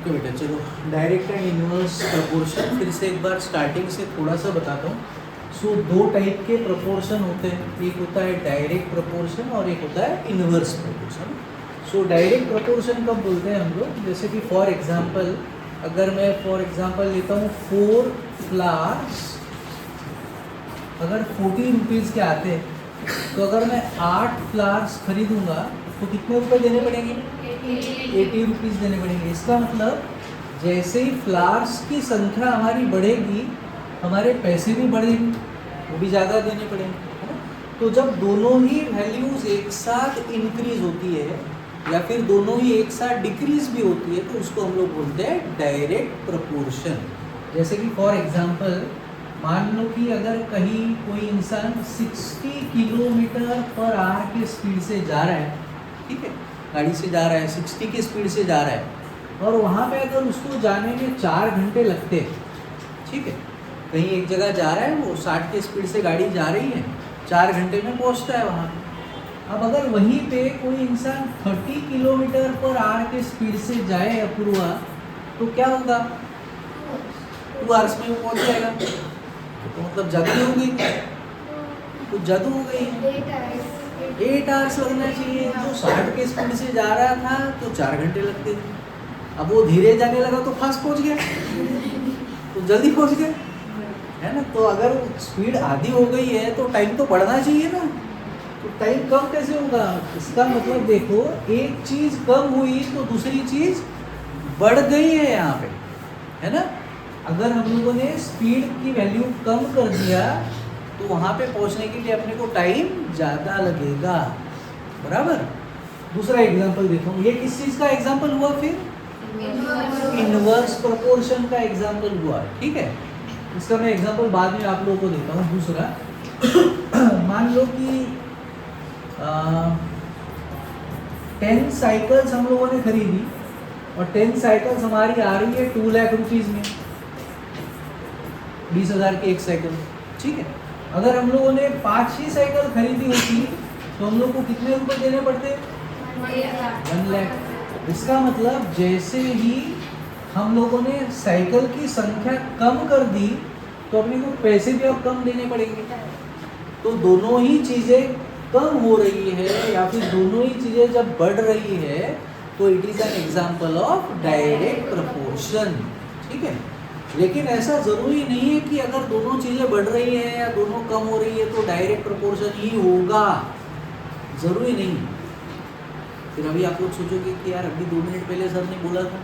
Okay बेटा, चलो direct and inverse proportion फिर से एक बार स्टार्टिंग से थोड़ा सा बताता हूँ। सो दो टाइप के प्रपोर्शन होते हैं, एक होता है डायरेक्ट प्रपोर्शन और एक होता है inverse proportion. So direct proportion कब बोलते हैं हम लोग, जैसे कि फॉर एग्जांपल अगर मैं फॉर एग्जांपल लेता हूँ 4 फ्लावर्स अगर 40 रुपीज़ के आते हैं, तो अगर मैं 8 फ्लावर्स खरीदूंगा तो कितने रुपए देने पड़ेंगे? 80 रुपीज़ देने पड़ेंगे। इसका मतलब जैसे ही फ्लावर्स की संख्या हमारी बढ़ेगी हमारे पैसे भी बढ़ेंगे, वो भी ज़्यादा देने पड़ेंगे, है ना। तो जब दोनों ही वैल्यूज़ एक साथ इंक्रीज होती है या फिर दोनों ही एक साथ डिक्रीज भी होती है तो उसको हम लोग बोलते हैं डायरेक्ट प्रपोर्शन। जैसे कि फॉर एग्जांपल मान लो कि अगर कहीं कोई इंसान 60 किलोमीटर पर आवर के स्पीड से जा रहा है, ठीक है, गाड़ी से जा रहा है 60 की स्पीड से जा रहा है और वहाँ पे अगर उसको जाने में 4 घंटे लगते हैं, ठीक है, कहीं एक जगह जा रहा है वो 60 की स्पीड से गाड़ी जा रही है, 4 घंटे में पहुँचता है वहाँ पे। अब अगर वहीं पे कोई इंसान 30 किलोमीटर पर आवर के स्पीड से जाए अपूर्वा, तो क्या होगा? 2 आवर्स में वो पहुँच जाएगा। तो मतलब जादू हो गई, तो जादू हो गई। 8 आवर्स लगना चाहिए, जो 60 के स्पीड से जा रहा था तो 4 घंटे लगते थे, अब वो धीरे जाने लगा तो फास्ट पहुंच गया, तो जल्दी पहुंच गया, है ना। तो अगर स्पीड आधी हो गई है तो टाइम तो बढ़ना चाहिए ना, तो टाइम कम कैसे होगा? इसका मतलब देखो, एक चीज़ कम हुई तो दूसरी चीज़ बढ़ गई है यहाँ पे, है ना। अगर हम लोगों ने स्पीड की वैल्यू कम कर दिया तो वहाँ पे पहुँचने के लिए अपने को टाइम ज़्यादा लगेगा, बराबर। दूसरा एग्जांपल देखो, ये किस चीज़ का एग्जांपल हुआ? फिर इनवर्स प्रोपोर्शन का एग्जांपल हुआ, ठीक है। इसका मैं एग्जांपल बाद में आप लोगों को देता हूँ। दूसरा मान लो कि 10 साइकिल्स हम लोगों ने खरीदी और 10 साइकिल्स हमारी आ रही है 2 लाख रुपीज़ में, 20,000 की एक साइकिल, ठीक है। अगर हम लोगों ने 5 ही साइकिल खरीदी होती तो हम लोग को कितने रुपए देने पड़ते? 1 लाख। इसका मतलब जैसे ही हम लोगों ने साइकिल की संख्या कम कर दी तो अपने को पैसे भी अब कम देने पड़ेंगे। तो दोनों ही चीज़ें कम हो रही है या फिर दोनों ही चीज़ें जब बढ़ रही है तो it is an example of direct proportion, ठीक है। लेकिन ऐसा ज़रूरी नहीं है कि अगर दोनों चीज़ें बढ़ रही है या दोनों कम हो रही है तो डायरेक्ट प्रपोर्शन ही होगा, ज़रूरी नहीं। फिर अभी आप लोग सोचोगे कि यार अभी 2 मिनट पहले सर ने बोला था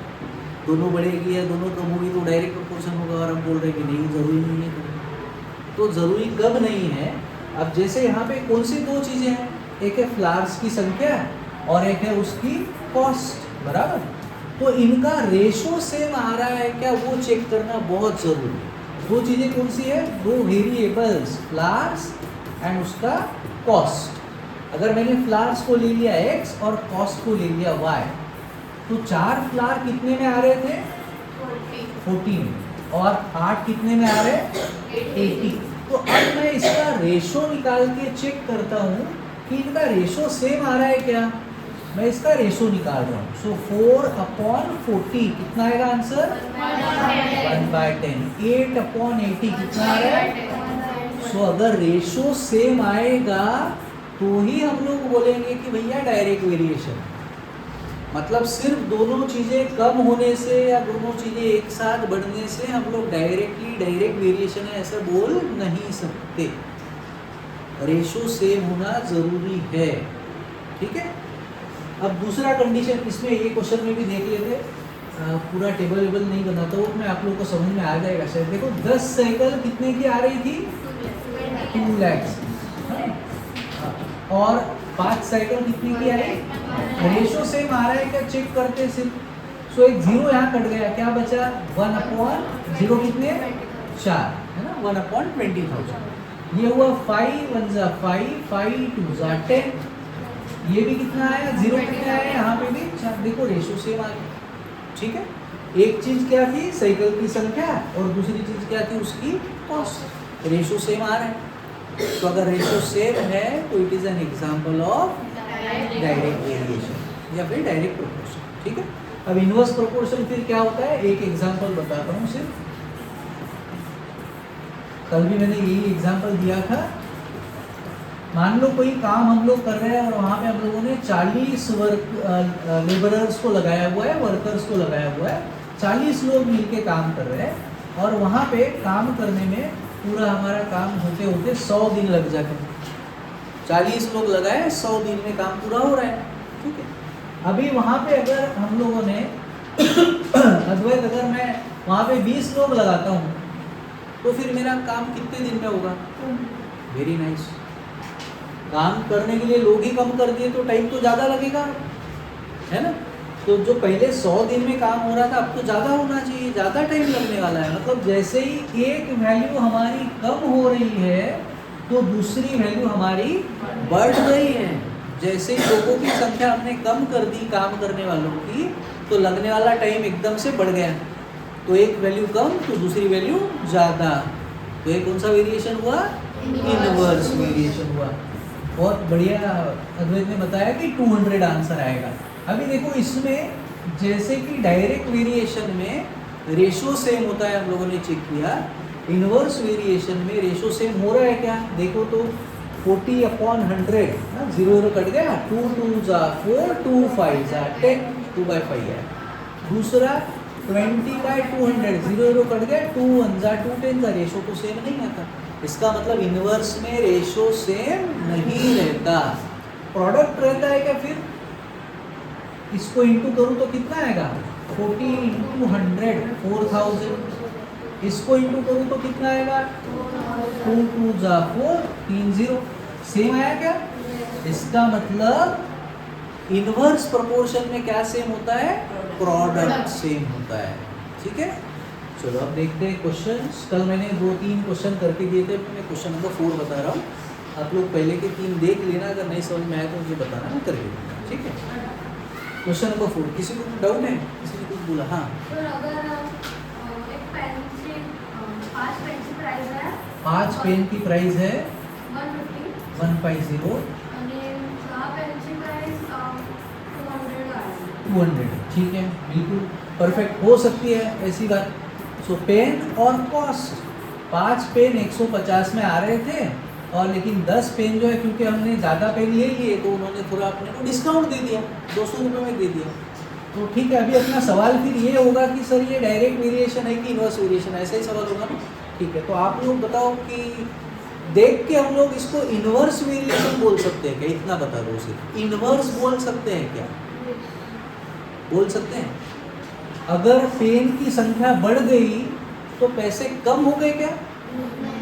दोनों बढ़ेगी या दोनों कम होगी तो डायरेक्ट प्रपोर्शन होगा, और हम बोल रहे हैं कि नहीं ज़रूरी नहीं है। तो ज़रूरी कब नहीं है? अब जैसे यहाँ पे कौन सी 2 चीज़ें हैं, एक है फ्लावर्स की संख्या और एक है उसकी कॉस्ट, बराबर। तो इनका रेशो सेम आ रहा है क्या, वो चेक करना बहुत ज़रूरी है। 2 चीज़ें कौन सी है? 2 वेरिएबल्स, फ्लावर्स एंड उसका कॉस्ट। अगर मैंने फ्लावर्स को ले लिया x और कॉस्ट को ले लिया y, तो 4 फ्लावर कितने में आ रहे थे? 14। और 8 कितने में आ रहे? 80। तो अब मैं इसका रेशो निकाल के चेक करता हूँ कि इनका रेशो सेम आ रहा है क्या। मैं इसका रेशो निकाल रहा हूँ। सो 4/40 कितना आएगा आंसर? 1/10। 8/80 कितना आ रहा है? सो अगर रेशो सेम आएगा तो ही हम लोग बोलेंगे कि भैया डायरेक्ट वेरिएशन। मतलब सिर्फ दोनों चीज़ें कम होने से या दोनों चीज़ें एक साथ बढ़ने से हम लोग डायरेक्टली डायरेक्ट वेरिएशन है ऐसा बोल नहीं सकते। रेशो सेम होना ज़रूरी है, ठीक है। अब दूसरा कंडीशन, इसमें ये क्वेश्चन में भी देख लेते, पूरा टेबल वेबल नहीं बनाता हूँ मैं, आप लोगों को समझ में आ जाएगा शायद। देखो 10 साइकिल कितने की आ रही थी? 2 लाख। और 5 साइकिल कितने की आई? रेशो सेम आ रहा है क्या, चेक करते सिर्फ। सो एक 0 यहाँ कट गया, क्या बचा? 1/0 कितने? 4, है ना, 1/20,000। ये हुआ 5 1 जा 5, 5 2 जा 10। ये भी कितना आया? 0 कितने आया? यहाँ पे भी 4। देखो रेशो सेम आ गया, ठीक है। एक चीज क्या थी? साइकिल की संख्या, और दूसरी चीज क्या थी? उसकी कॉस्ट। रेशो सेम आ रहा है, तो अगर रेशो सेम है तो it is an example of direct variation या फिर डायरेक्ट प्रोपोर्शन, ठीक है। अब इनवर्स प्रोपोर्शन फिर क्या होता है, एक एग्जांपल बताता हूँ सिर्फ। कल भी मैंने यही एग्जांपल दिया था। मान लो कोई काम हम लोग कर रहे हैं और वहाँ पे हम लोगों ने 40 लेबरर्स को लगाया हुआ है, वर्कर्स को लगाया हुआ है, 40 लोग मिलके काम कर रहे हैं और वहाँ पे काम करने में पूरा हमारा काम होते होते 100 दिन लग जाते हैं। 40 लोग लगाए, 100 दिन में काम पूरा हो रहा है, ठीक है। अभी वहाँ पे अगर हम लोगों ने अद्वैत, अगर मैं वहाँ पे 20 लोग लगाता हूँ तो फिर मेरा काम कितने दिन में होगा? Very nice. काम करने के लिए लोग ही कम कर दिए तो टाइम तो ज़्यादा लगेगा, है ना। तो जो पहले 100 दिन में काम हो रहा था अब तो ज़्यादा होना चाहिए, ज़्यादा टाइम लगने वाला है। मतलब जैसे ही एक वैल्यू हमारी कम हो रही है तो दूसरी वैल्यू हमारी बढ़ रही है। जैसे ही लोगों की संख्या हमने कम कर दी काम करने वालों की, तो लगने वाला टाइम एकदम से बढ़ गया। तो एक वैल्यू कम तो दूसरी वैल्यू ज़्यादा, तो एक कौन सा वेरिएशन हुआ? इनवर्स वेरिएशन हुआ। बहुत बढ़िया अद्वैत ने बताया कि 200 आंसर आएगा। अभी देखो इसमें जैसे कि डायरेक्ट वेरिएशन में रेशो सेम होता है, हम लोगों ने चेक किया। इनवर्स वेरिएशन में रेशो सेम हो रहा है क्या? देखो तो 40/100, 0 कट गया, 2 2 जा 4, 2 5 जा 10, 2/5 है। दूसरा 20/200, 0 कट गया, 2 1 जा 2 10 जा, रेशो तो सेम नहीं आता। इसका मतलब इनवर्स में रेशो सेम नहीं रहता। प्रोडक्ट रहता है क्या? फिर इसको इंटू करूँ तो कितना आएगा? 40 × 100 4000। इसको इंटू करूँ तो कितना आएगा? 2 2 जा 4, 3 0। सेम आया क्या? इसका मतलब इनवर्स प्रोपोर्शन में क्या सेम होता है? प्रोडक्ट सेम होता है, ठीक है। चलो अब देखते हैं क्वेश्चंस। कल मैंने 2-3 क्वेश्चन करके दिए थे, मैं क्वेश्चन नंबर 4 बता रहा हूँ। आप लोग पहले के 3 देख लेना, अगर नहीं समझ में आया तो मुझे बताना, मैं करके दूँगा, ठीक है। क्वेश्चन नंबर 4, किसी को डाउट है? किसी ने कुछ बोला? हाँ। तो अगर एक पेन की 5 पेन की प्राइस है, 5 पेन की प्राइस है 150 150 आणि 6 पेनची प्राइस 200 आहे। 200, ठीक है, बिल्कुल परफेक्ट हो सकती है ऐसी बात। सो पेन और कॉस्ट, 5 पेन 150 में आ रहे थे और लेकिन 10 पेन जो है, क्योंकि हमने ज़्यादा पेन ले लिए तो उन्होंने थोड़ा अपने को डिस्काउंट दे दिया, 200 रुपये में दे दिया। तो ठीक है, अभी अपना सवाल फिर ये होगा कि सर ये डायरेक्ट वेरिएशन है कि इनवर्स वेरिएशन है, ऐसा ही सवाल होगा ना। ठीक है, तो आप लोग बताओ कि देख के हम लोग इसको इनवर्स वेरिएशन बोल सकते हैं क्या? इतना बता दो, सिर्फ इनवर्स बोल सकते हैं क्या? बोल सकते हैं। अगर पेन की संख्या बढ़ गई तो पैसे कम हो गए क्या?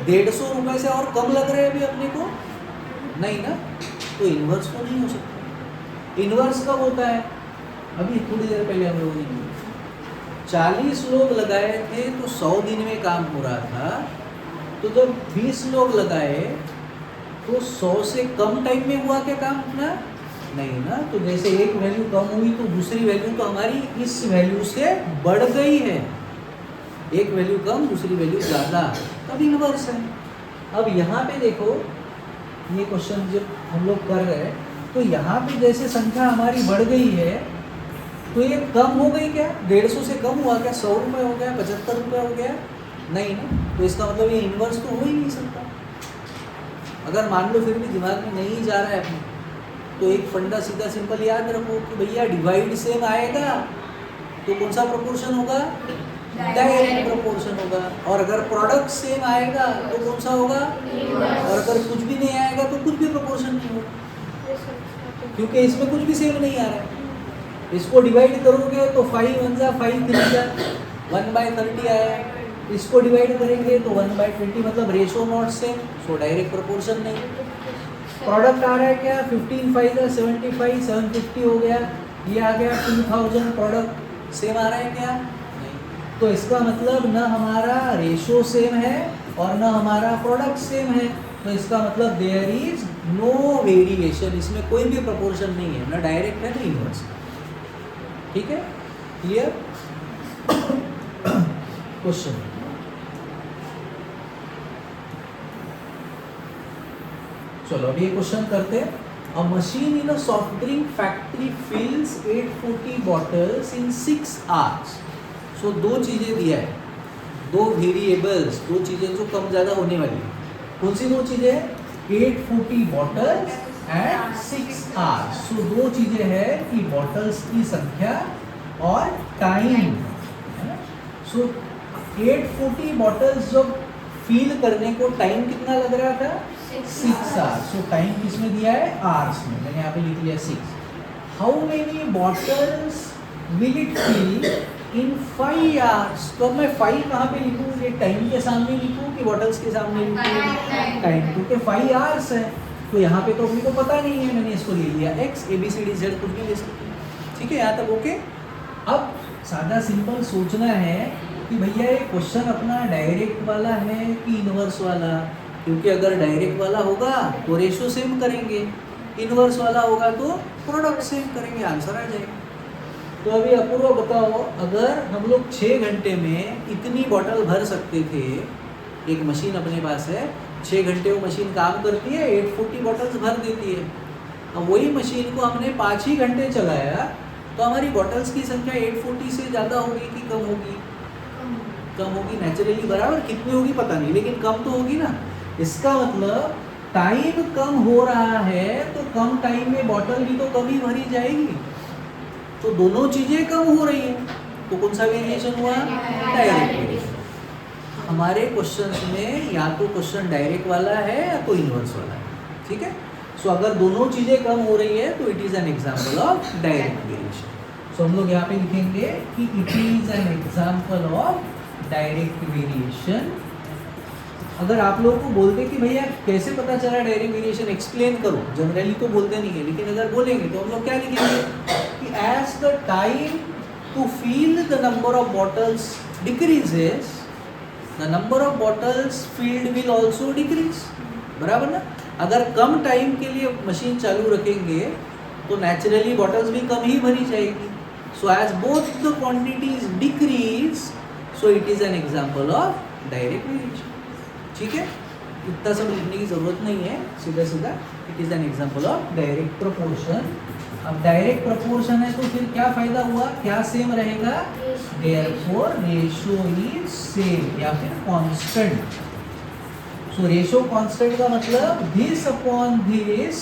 150 रुपये से और कम लग रहे हैं अभी अपने को? नहीं ना, तो इनवर्स तो नहीं हो सकता। इनवर्स कब होता है? अभी थोड़ी देर पहले हम लोगों ने 40 लोग लगाए थे तो 100 दिन में काम हो रहा था। तो जब 20 लोग लगाए तो 100 से कम टाइम में हुआ क्या काम अपना? नहीं ना। तो जैसे एक वैल्यू कम हुई तो दूसरी वैल्यू तो हमारी इस वैल्यू से बढ़ गई है। एक वैल्यू कम, दूसरी वैल्यू ज़्यादा, तब इनवर्स है। अब यहाँ पे देखो, ये क्वेश्चन जब हम लोग कर रहे हैं तो यहाँ पे जैसे संख्या हमारी बढ़ गई है तो ये कम हो गई क्या? 150 से कम हुआ क्या? 100 रुपये हो गया, 75 रुपये हो गया? नहीं ना। तो इसका मतलब ये इनवर्स तो हो ही नहीं सकता। अगर मान लो फिर भी दिमाग में नहीं जा रहा है अपने, तो एक फंडा सीधा सिंपल याद रखो कि भैया डिवाइड सेम आएगा तो कौन सा प्रोपोर्शन होगा? डायरेक्ट प्रोपोर्शन होगा। और अगर प्रोडक्ट सेम आएगा तो कौन सा होगा? और अगर कुछ भी नहीं आएगा तो कुछ भी प्रोपोर्शन नहीं होगा, क्योंकि इसमें कुछ भी सेम नहीं आ रहा है। इसको डिवाइड करोगे तो 5 1 जा 5 3 जा 1/30 आया। इसको डिवाइड करेंगे तो 1/20, मतलब ratio not same, so direct proportion नहीं। प्रोडक्ट आ रहा है क्या? 15 5 जा 75, 750 हो गया। ये आ गया 2000। प्रोडक्ट सेम आ रहा है क्या? नहीं। तो इसका मतलब न हमारा रेशो सेम है और न हमारा प्रोडक्ट सेम है। तो इसका मतलब देयर इज नो वेरिएशन, इसमें कोई भी प्रोपोर्शन नहीं है, ना डायरेक्ट है ना इनवर्स। ठीक है, क्लियर? क्वेश्चन चलो अभी ये क्वेश्चन करते हैं। A machine in a soft drink factory fills 840 bottles in 6 hours. So दो चीज़ें दिया है, दो वेरिएबल्स, दो चीज़ें जो कम ज़्यादा होने वाली है. कौन सी दो चीज़ें? 840 bottles एंड 6 hours. So दो चीज़ें हैं कि बॉटल्स की संख्या और टाइम. So 840 बॉटल्स जब फिल करने को टाइम कितना लग रहा था? 6 hours. So टाइम किसमें दिया है? आवर्स में. मैंने यहाँ पे लिख लिया 6. How many bottles will it fill in 5 hours? तो अब मैं 5 कहाँ पे लिखूँ? ये टाइम के सामने लिखूँ कि बॉटल्स के सामने लिखूँ? टाइम, क्योंकि 5 hours है. तो यहाँ पे तो अपने को पता नहीं है, मैंने इसको ले लिया x, ABCD Z कुछ भी ले सकते. ठीक है, यहाँ तक ओके. अब सादा सिंपल सोचना है कि भैया ये क्वेश्चन अपना डायरेक्ट वाला है कि इनवर्स वाला. क्योंकि अगर डायरेक्ट वाला होगा तो रेशो सेम करेंगे, इनवर्स वाला होगा तो प्रोडक्ट सेम करेंगे, आंसर आ जाएगा. तो अभी अपूर्व बताओ, अगर हम लोग 6 घंटे में इतनी बॉटल भर सकते थे, एक मशीन अपने पास है, 6 घंटे वो मशीन काम करती है, 840 बॉटल्स भर देती है. अब वही मशीन को हमने 5 ही घंटे चलाया तो हमारी बॉटल्स की संख्या 840 से ज़्यादा होगी कि कम होगी? कम होगी नेचुरली. बराबर कितनी होगी पता नहीं, लेकिन कम तो होगी ना. इसका मतलब टाइम कम हो रहा है तो कम टाइम में बॉटल भी तो कम ही भरी जाएगी. तो दोनों चीज़ें कम हो रही है, तो कौन सा वेरिएशन हुआ? Direct variation. हमारे क्वेश्चन में या तो क्वेश्चन डायरेक्ट वाला है या तो इनवर्स वाला है. ठीक है. सो अगर दोनों चीज़ें कम हो रही है तो it is an example of direct variation. So हम लोग यहाँ पे लिखेंगे कि it is an example of direct variation. अगर आप लोगों को बोलते कि भैया कैसे पता चला डायरेक्ट वेरिएशन, एक्सप्लेन करो. जनरली तो बोलते नहीं है, लेकिन अगर बोलेंगे तो हम लोग क्या लिखेंगे कि as the time to fill the number of bottles decreases, the number of bottles filled will also decrease. बराबर ना. अगर कम टाइम के लिए मशीन चालू रखेंगे तो नेचुरली बॉटल्स भी कम ही भरी जाएगी. So as both the quantities decrease, so it is an example of direct variation. ठीक है, इतना सब लिखने की ज़रूरत नहीं है, सीधा सीधा it is an example of direct proportion. अब डायरेक्ट प्रोपोर्शन है तो फिर क्या फ़ायदा हुआ? क्या सेम रहेगा? देयरफॉर रेशो इज सेम या फिर कांस्टेंट. सो रेशो कांस्टेंट का मतलब this upon this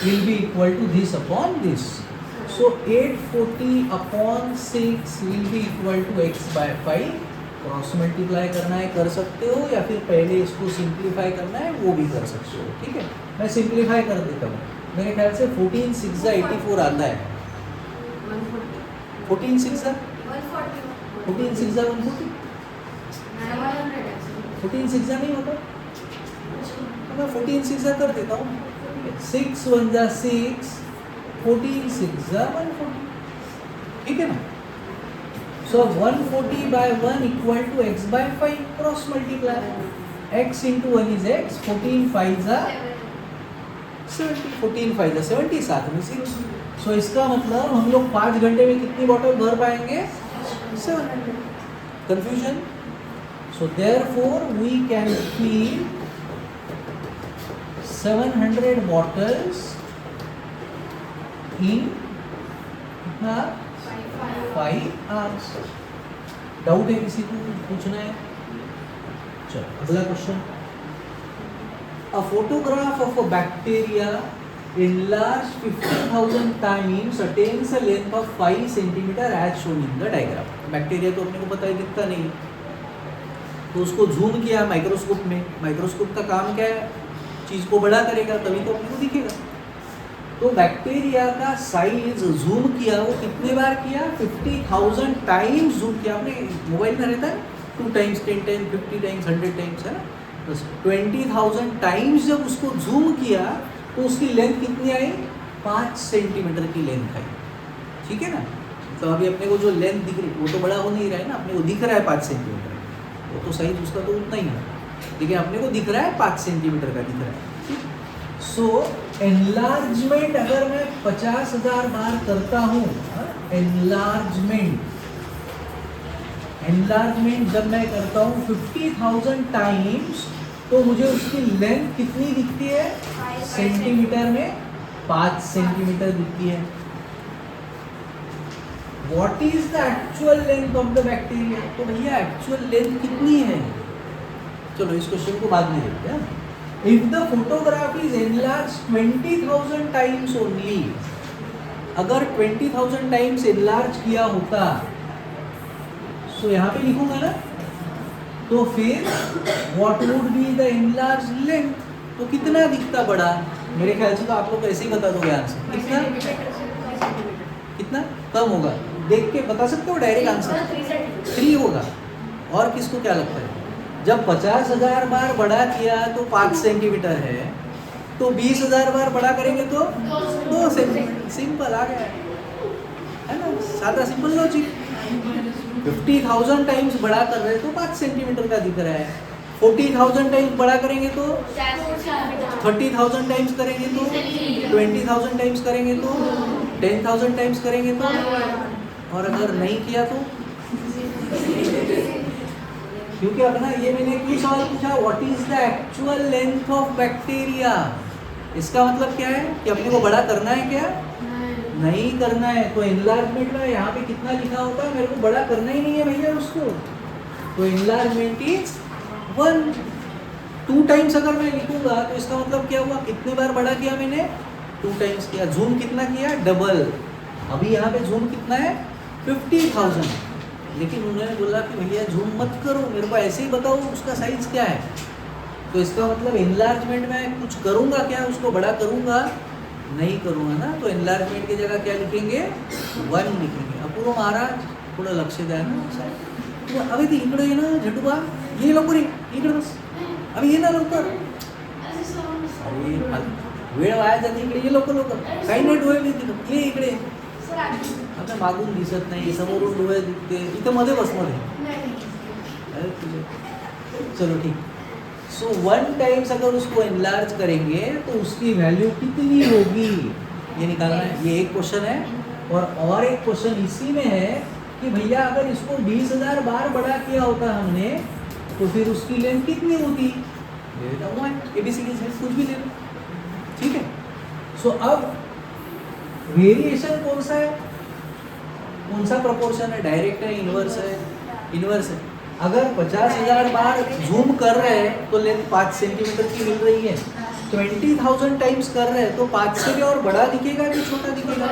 will be equal to this upon this. So 840 upon 6 will be equal to x/5. Cross multiply करना है कर सकते हो, या फिर पहले इसको सिंप्लीफाई करना है वो भी कर सकते हो. ठीक है, मैं सिंप्लीफाई कर देता हूँ. मेरे ख्याल से 14 6 84 आता है. 14 6 14 6 140. 14 6 नहीं होता तो मैं 14 6 कर देता हूँ. 6 1 जा 6, 14 6 जा 140. ठीक है ना. So 140 by 1 equal to x/5. Cross multiply. X into 1 is x. 14 5 जा 70. 14 5 जा 70, साथ में 6. So इसका मतलब हम लोग 5 घंटे में कितनी बॉटल भर पाएंगे? 700. Confusion? So therefore we can fill 700 bottles in 5 hours. Doubt है किसी को? पूछना है? चलो अगला question. A photograph of a bacteria enlarged 50,000 times attains a length of 5 centimeter as shown in the diagram. Bacteria तो अपने को पता है दिखता नहीं, तो उसको जूम किया माइक्रोस्कोप में. माइक्रोस्कोप का काम क्या है? चीज़ को बड़ा करेगा तभी तो अपने को दिखेगा. तो बैक्टीरिया का साइज जूम किया, वो कितने बार किया? 50,000 टाइम्स जूम किया. आपने मोबाइल में रहता है 2 times 10 times 50 times 100 times है ना. बस 20,000 टाइम्स जब उसको जूम किया तो उसकी लेंथ कितनी आई? 5 सेंटीमीटर की लेंथ आई. ठीक है ना. तो अभी अपने को जो लेंथ दिख रही वो तो बड़ा हो नहीं रहा है ना, अपने को दिख रहा है 5 सेंटीमीटर. वो तो साइज उसका तो उतना ही है, लेकिन अपने को दिख रहा है 5 सेंटीमीटर का दिख रहा है. सो एनलार्जमेंट अगर मैं 50,000 बार करता हूँ, एनलार्जमेंट जब मैं करता हूँ 50,000 टाइम्स, तो मुझे उसकी लेंथ कितनी दिखती है? सेंटीमीटर में 5 सेंटीमीटर दिखती है। What is the actual length of the bacteria? तो भैया एक्चुअल लेंथ कितनी है? चलो इस क्वेश्चन को बाद में देखते हैं। If the photograph is enlarge 20,000 times only, अगर 20,000 टाइम्स एनलार्ज किया होता, सो यहाँ पे लिखूंगा ना, तो फिर what would be the enlarge length? तो कितना दिखता बड़ा? मेरे ख्याल से तो आप लोग ऐसे ही बता दोगे आंसर। कितना कितना कम होगा? देख के बता सकते हो डायरेक्ट आंसर? 3 होगा। और किसको क्या लगता है? जब 50,000 बार बड़ा किया तो 5 सेंटीमीटर है, तो 20,000 बार बड़ा करेंगे तो 2 सेंटीमीटर। सिंपल, आ गया है ना, सादा सिंपल लॉजिक। 50,000 टाइम्स बड़ा कर रहे हैं तो 5 सेंटीमीटर का दिख रहा है। 40,000 टाइम्स बड़ा करेंगे तो 30,000 टाइम्स करेंगे तो 20,000 टाइम्स करेंगे तो 10,000 टाइम्स करेंगे तो, और अगर नहीं किया तो? क्योंकि अब ना ये मैंने क्यों सवाल पूछा, what is the actual length of bacteria? इसका मतलब क्या है कि अपने को बड़ा करना है क्या? नहीं करना है। तो एनलार्जमेंट में यहाँ पे कितना लिखा होता है, मेरे को बड़ा करना ही नहीं है भैया उसको, तो एनलार्जमेंट इज 1। 2 टाइम्स अगर मैं लिखूंगा तो इसका मतलब क्या हुआ, कितने बार बड़ा किया मैंने? 2 टाइम्स किया। जूम कितना किया? डबल। अभी यहाँ पे जूम कितना है? 50,000। लेकिन उन्होंने बोला कि भैया जूम मत करो, मेरे को ऐसे ही बताओ उसका साइज क्या है। तो इसका मतलब एनलार्जमेंट में कुछ करूँगा क्या, उसको बड़ा करूँगा? नहीं करूँगा ना। तो एनलार्जमेंट की जगह क्या लिखेंगे? 1 लिखेंगे। अपूर्व महाराज थोडं लक्ष द्या ना। तो अभी ते इकडे ये ना झटूबा, ये लवकर ये, इकडे बस, अभी ये ना लवकर, अरे वेळ वाया जाते, इकडे ये लवकर लवकर, काही नाही डोळे दिसत, ये इकडे, आता मागून दिसत नाही, समोरून डोळे दिसते, इथं मध्ये बस मध्ये। अरे तुझे, चलो ठीक। सो 1 टाइम्स अगर उसको एनलार्ज करेंगे तो उसकी वैल्यू कितनी होगी, ये निकालना है। ये एक क्वेश्चन है। और एक क्वेश्चन इसी में है कि भैया अगर इसको 20,000 बार बड़ा किया होता हमने, तो फिर उसकी लेंथ कितनी होती? ले लेता हूँ मैं, ABCD से कुछ भी ले लो, ठीक है। सो अब वेरिएशन कौन सा है, कौन सा प्रोपोर्शन है, डायरेक्ट है, इनवर्स है? इनवर्स है। अगर 50,000 बार जूम कर रहे हैं तो लेंथ 5 सेंटीमीटर की मिल रही है। 20,000 टाइम्स कर रहे हैं तो 5 से भी और बड़ा दिखेगा कि छोटा दिखेगा?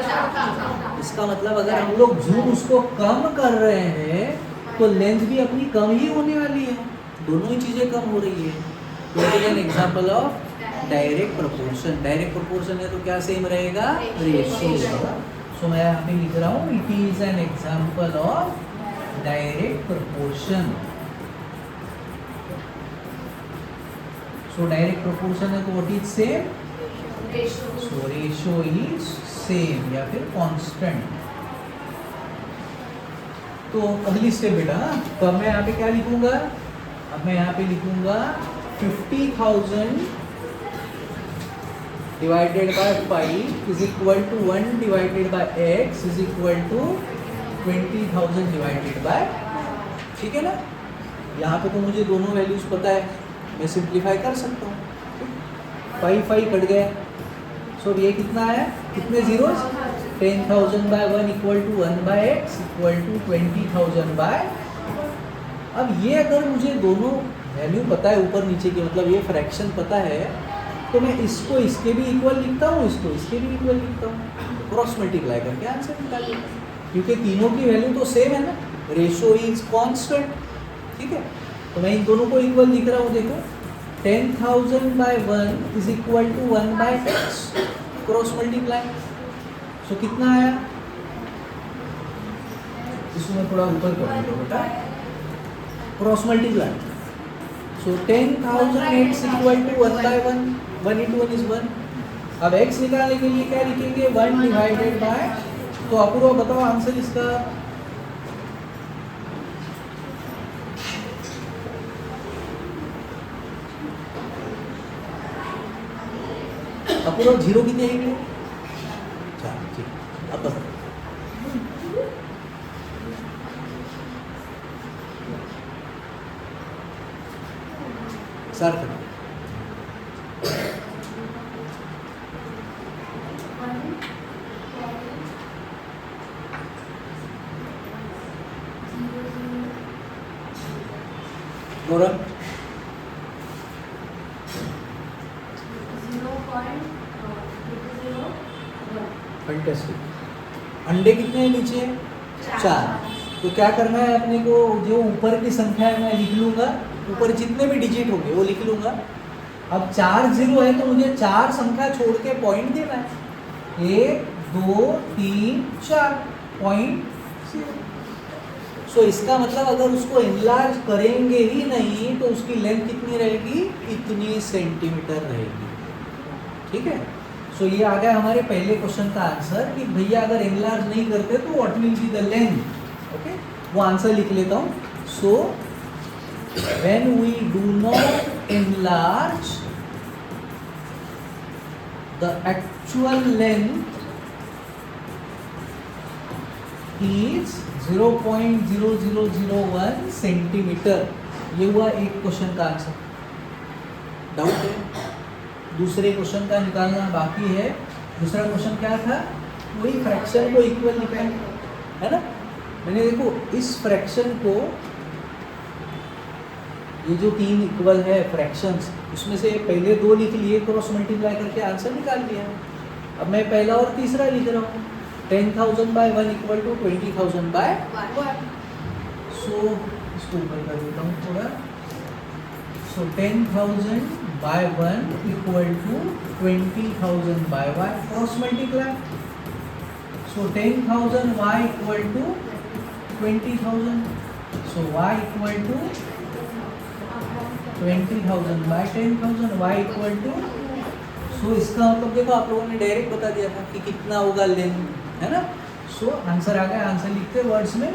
इसका मतलब अगर हम लोग जूम उसको कम कर रहे हैं तो लेंथ भी अपनी कम ही होने वाली है, दोनों ही चीज़ें कम हो रही है। तो it is an example of direct proportion. Direct proportion है तो क्या सेम रहेगा? रेशियो। सो मैं यहाँ पे लिख रहा हूँ, it is an example of direct proportion. So direct proportion है तो what is same? So ratio is same या फिर कांस्टेंट। तो अगली स्टेप बेटा, तो अब मैं यहाँ पे क्या लिखूंगा? अब मैं यहाँ पे लिखूंगा 50,000 divided by 5 is equal to 1 divided by x is equal to 20,000 divided by, ठीक है ना। यहाँ पे तो मुझे दोनों वैल्यूज पता है, मैं सिंप्लीफाई कर सकता हूँ। 5 कट गए, सो ये कितना है, कितने zeros? 10,000 by 1 equal to 1 by x equal to 20,000 by. अब ये अगर मुझे दोनों वैल्यू पता है ऊपर नीचे की, मतलब ये फ्रैक्शन पता है, तो मैं इसको इसके भी इक्वल लिखता हूँ, इसको इसके भी इक्वल लिखता हूँ, क्रॉस मल्टीप्लाई करके आंसर निकाल लेता हूँ, क्योंकि तीनों की वैल्यू तो सेम है ना, रेशियो इज कांस्टेंट, ठीक है। तो मैं इन दोनों को इक्वल लिख रहा हूँ, देखो 10,000 by 1 is equal to 1 by x, cross multiply. So कितना आया, इसको मैं थोड़ा ऊपर कर दूँ बेटा, cross multiply. So 10,000 x equal to 1 by 1, 1 into 1 is 1। अब x निकालने के लिए क्या लिखेंगे, 1 डिवाइडेड बाय, तो अपूर्व बताओ आंसर इसका। अपूर्व 0 किती आहे इकडे? ठीक, अब बघा सारखं गौरव 0.001. फैंटास्टिक। अंडे कितने हैं नीचे? 4। तो क्या करना है अपने को, जो ऊपर की संख्या है मैं लिख लूँगा, ऊपर जितने भी डिजिट होंगे वो लिख लूँगा। अब 4 0 है तो मुझे 4 संख्या छोड़ के पॉइंट देना है, 1 2 3 4 पॉइंट। सो इसका मतलब अगर उसको एनलार्ज करेंगे ही नहीं तो उसकी लेंथ कितनी रहेगी? इतनी सेंटीमीटर रहेगी। ठीक है। सो ये आ गया हमारे पहले क्वेश्चन का आंसर कि भैया अगर एनलार्ज नहीं करते तो what will be the length. Okay, वो आंसर लिख लेता हूँ। So when we do not enlarge the actual length is 0.0001 centimetre. ये हुआ एक क्वेश्चन का आंसर। डाउट है? दूसरे क्वेश्चन का निकालना बाकी है। दूसरा क्वेश्चन क्या था? वही फ्रैक्शन को इक्वल निकालना है ना। मैंने देखो इस फ्रैक्शन को, ये जो 3 इक्वल है फ्रैक्शंस, उसमें से पहले 2 लिख लिए, क्रॉस मल्टीप्लाई करके आंसर निकाल लिया। अब मैं पहला और तीसरा लिख रहा हूँ। 10,000 by 1 equal to 20,000 by 1। So इसको ऊपर कर देता हूँ थोड़ा। So 10,000 by 1 equal to 20,000 by 1, cross multiply. So 10,000 y equal to 20,000। So y equal to 20,000 by 10,000, y equal to. So इसका मतलब देखो आप लोगों ने डायरेक्ट बता दिया था कि कितना होगा लेंथ, है ना। सो आंसर आ गया। आंसर लिखते वर्ड्स में।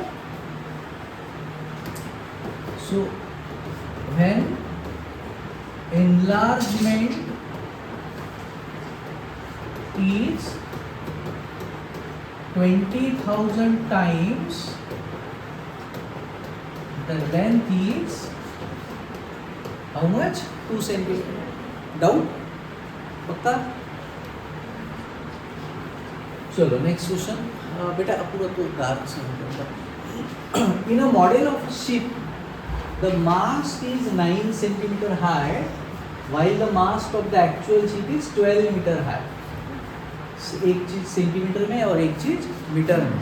So when enlargement is 20,000 times the length is how much? 2 centimeter. Doubt? पक्का? चलो नेक्स्ट क्वेश्चन। बेटा पूरा तो डार्क से होगा। In a model of a ship, the mast is 9 centimeter high, while the mast of the actual ship is 12 meter high. एक चीज centimetre में और एक चीज मीटर में।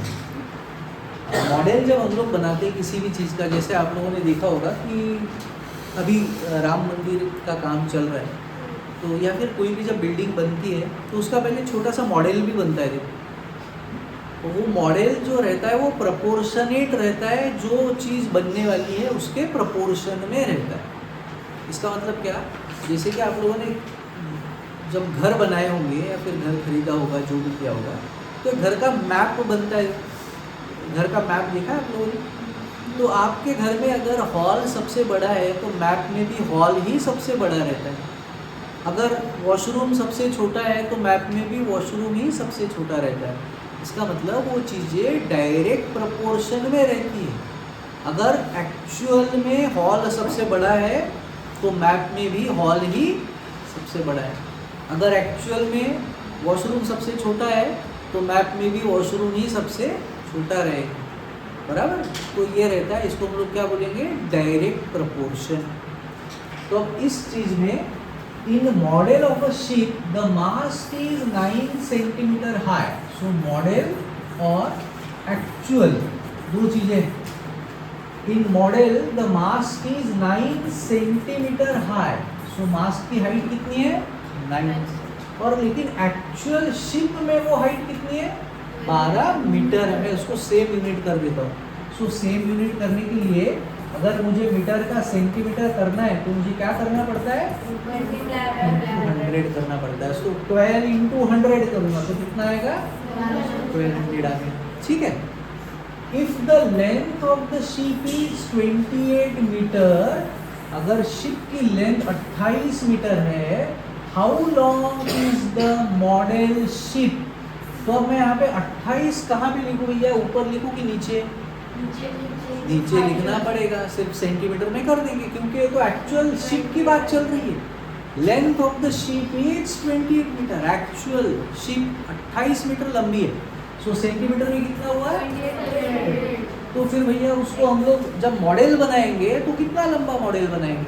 मॉडल जब हम लोग बनाते हैं किसी भी चीज़ का, जैसे आप लोगों ने देखा होगा कि अभी राम मंदिर का काम चल रहा है, तो या फिर कोई भी जब बिल्डिंग बनती है तो उसका पहले छोटा सा मॉडल भी बनता है। देखो तो वो मॉडल जो रहता है वो प्रपोर्शनेट रहता है, जो चीज़ बनने वाली है उसके प्रपोर्शन में रहता है। इसका मतलब क्या? जैसे कि आप लोगों ने जब घर बनाए होंगे या फिर घर खरीदा होगा, जो भी किया होगा, तो घर का मैप बनता है। घर का मैप देखा है आप लोगों ने? तो आपके घर में अगर हॉल सबसे बड़ा है तो मैप में भी हॉल ही सबसे बड़ा रहता है। अगर वॉशरूम सबसे छोटा है तो मैप में भी वॉशरूम ही सबसे छोटा रहता है। इसका मतलब वो चीज़ें डायरेक्ट प्रपोर्शन में रहती है। अगर एक्चुअल में हॉल सबसे बड़ा है तो मैप में भी हॉल ही सबसे बड़ा है। अगर एक्चुअल में वॉशरूम सबसे छोटा है तो मैप में भी वॉशरूम ही सबसे छोटा रहेगा, बराबर। तो ये रहता है, इसको हम लोग क्या बोलेंगे? Direct proportion. तो अब इस चीज़ में in model of a ship the mast is 9 centimetre high. So model और एक्चुअल दो चीज़ें। In model the mast is 9 centimetre high. So mast की हाइट कितनी है? 9। और लेकिन एक्चुअल शिप में वो हाइट कितनी है? 12 मीटर है। मैं उसको सेम यूनिट कर देता हूँ। सो सेम यूनिट करने के लिए अगर मुझे मीटर का सेंटीमीटर करना है तो मुझे क्या करना पड़ता है? 100 करना पड़ता है। सो 12 इंटू 100 करूँगा तो कितना आएगा? 1200 आ गया। ठीक है। If the length of the ship is 28 metre, अगर शिप की लेंथ 28 मीटर है, how long is the model ship? तो अब मैं यहाँ पे 28 कहाँ पे लिखूँ भैया? ऊपर लिखूँ कि नीचे? नीचे लिखना पड़ेगा। सिर्फ सेंटीमीटर में कर देंगे क्योंकि ये तो एक्चुअल शिप की बात चल रही है। Length of the ship is 28 metre. Actual ship 28 metre लंबी है। सो सेंटीमीटर में कितना हुआ? तो फिर भैया उसको हम लोग जब मॉडल बनाएंगे तो कितना लंबा मॉडल बनाएंगे?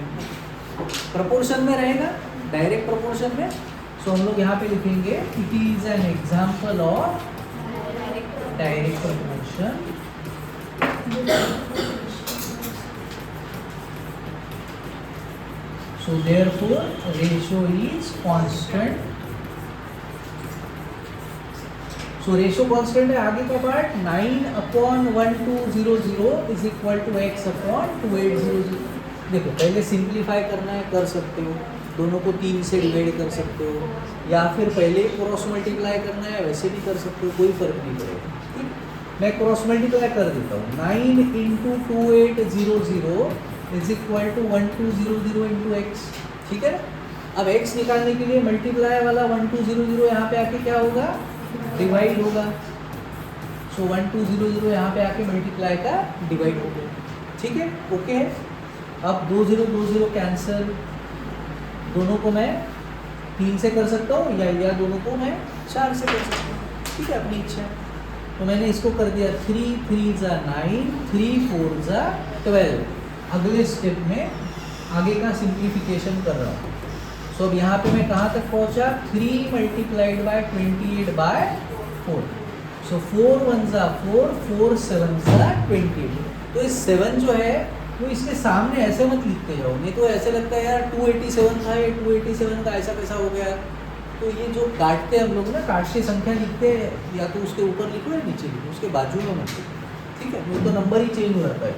प्रपोर्शन में रहेगा, डायरेक्ट प्रपोर्शन में। सो हम लोग यहाँ पे लिखेंगे it is an example of direct proportion so therefore ratio is constant। so ratio constant है। आगे का part 9/1200 is equal to x upon 2800। देखो पहले सिंप्लीफाई करना है कर सकते हो, दोनों को 3 से डिवाइड कर सकते हो, या फिर पहले क्रॉस मल्टीप्लाई करना है वैसे भी कर सकते हो, कोई फर्क नहीं पड़ेगा। ठीक, मैं क्रॉस मल्टीप्लाई कर देता हूँ। 9 × 2800 is equal to 1200 into X. ठीक है ना। अब x निकालने के लिए मल्टीप्लाई वाला 1200 यहाँ पे आके क्या होगा? डिवाइड होगा। सो 1200 यहाँ पे आके मल्टीप्लाई का डिवाइड हो गया। ठीक है, ओके है। अब 20 कैंसिल, दोनों को मैं 3 से कर सकता हूँ या दोनों को मैं 4 से कर सकता हूँ। ठीक है, अपनी इच्छा है। तो मैंने इसको कर दिया 3 × 3 = 9, 3 × 4 = 12। अगले स्टेप में आगे का सिंप्लीफिकेशन कर रहा हूँ। सो अब यहाँ पे मैं कहाँ तक पहुँचा? 3 × 28/4। सो 4 × 1 = 4, 4 × 7 = 28। तो इस 7 जो है वो इसके सामने ऐसे मत लिखते जाओ, नहीं तो ऐसे लगता है यार 287 था, ये 287 का ऐसा कैसा हो गया। तो ये जो काटते हैं हम लोग ना, काटते संख्या लिखते हैं, या तो उसके ऊपर लिखो या नीचे लिखो, उसके बाजू में मत लिखो। ठीक है, नहीं तो नंबर ही चेंज हो जाता है।